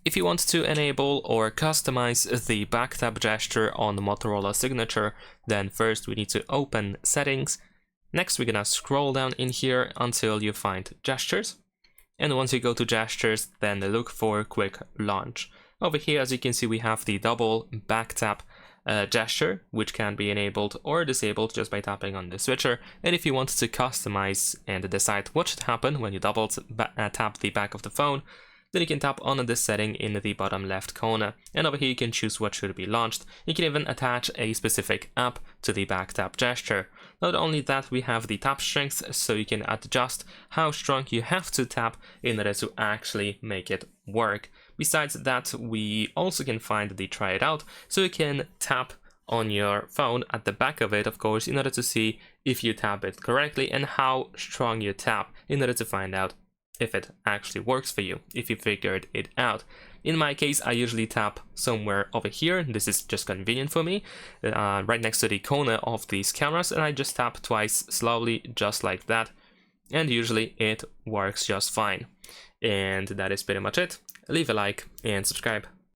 If you want to enable or customize the back tap gesture on the Motorola Signature, then first we need to open Settings. Next, we're gonna scroll down in here until you find Gestures. And once you go to Gestures, then look for Quick Launch. Over here, as you can see, we have the double back tap gesture, which can be enabled or disabled just by tapping on the switcher. And if you want to customize and decide what should happen when you double tap the back of the phone, then you can tap on this setting in the bottom left corner, and over here you can choose what should be launched. You can even attach a specific app to the back tap gesture. Not only that, we have the tap strength, so you can adjust how strong you have to tap in order to actually make it work. Besides that, we also can find the try it out, so you can tap on your phone at the back of it, of course, in order to see if you tap it correctly and how strong you tap in order to find out if it actually works for you, if you figured it out. In my case, I usually tap somewhere over here. This is just convenient for me, right next to the corner of these cameras, and I just tap twice slowly, just like that, and usually it works just fine. And that is pretty much it. Leave a like and subscribe.